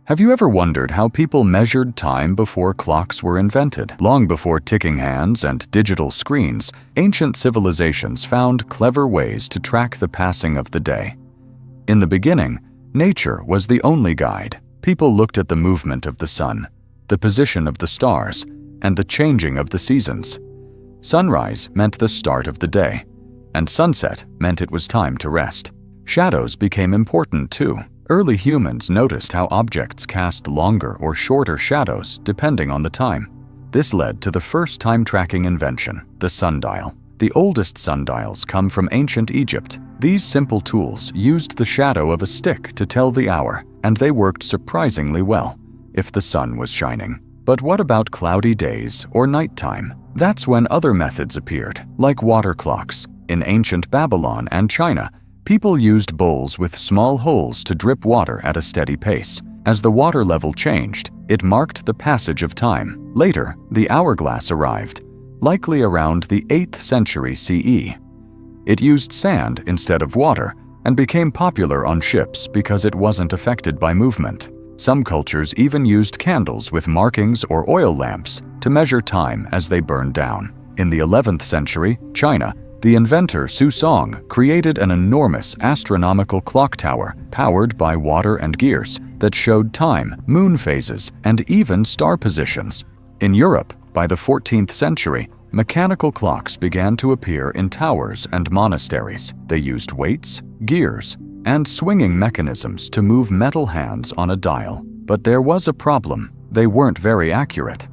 Have you ever wondered how people measured time before clocks were invented? Long before ticking hands and digital screens, ancient civilizations found clever ways to track the passing of the day. In the beginning, nature was the only guide. People looked at the movement of the sun, the position of the stars, and the changing of the seasons. Sunrise meant the start of the day, and sunset meant it was time to rest. Shadows became important too. Early humans noticed how objects cast longer or shorter shadows depending on the time. This led to the first time-tracking invention, the sundial. The oldest sundials come from ancient Egypt. These simple tools used the shadow of a stick to tell the hour, and they worked surprisingly well if the sun was shining. But what about cloudy days or nighttime? That's when other methods appeared, like water clocks. In ancient Babylon and China, people used bowls with small holes to drip water at a steady pace. As the water level changed, it marked the passage of time. Later, the hourglass arrived, likely around the 8th century CE. It used sand instead of water and became popular on ships because it wasn't affected by movement. Some cultures even used candles with markings or oil lamps to measure time as they burned down. In the 11th century, China, the inventor Su Song created an enormous astronomical clock tower powered by water and gears that showed time, moon phases, and even star positions. In Europe, by the 14th century, mechanical clocks began to appear in towers and monasteries. They used weights, gears, and swinging mechanisms to move metal hands on a dial. But there was a problem. They weren't very accurate.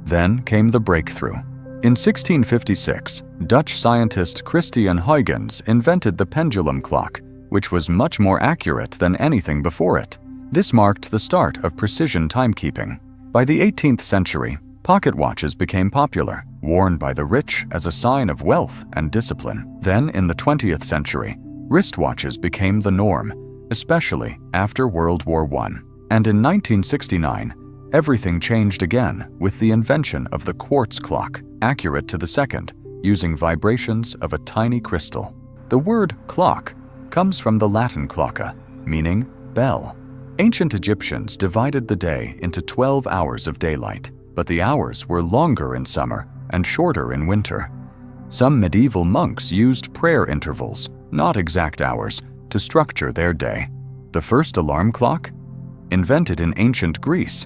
Then came the breakthrough. In 1656, Dutch scientist Christian Huygens invented the pendulum clock, which was much more accurate than anything before it. This marked the start of precision timekeeping. By the 18th century, pocket watches became popular, worn by the rich as a sign of wealth and discipline. Then, in the 20th century, wristwatches became the norm, especially after World War I. And in 1969, everything changed again with the invention of the quartz clock, accurate to the second, using vibrations of a tiny crystal. The word clock comes from the Latin clocca, meaning bell. Ancient Egyptians divided the day into 12 hours of daylight, but the hours were longer in summer and shorter in winter. Some medieval monks used prayer intervals, not exact hours, to structure their day. The first alarm clock? Invented in ancient Greece,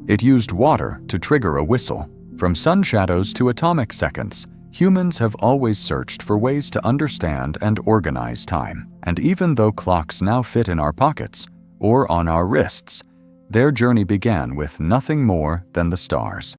it used water to trigger a whistle. From sun shadows to atomic seconds, humans have always searched for ways to understand and organize time. And even though clocks now fit in our pockets or on our wrists, their journey began with nothing more than the stars.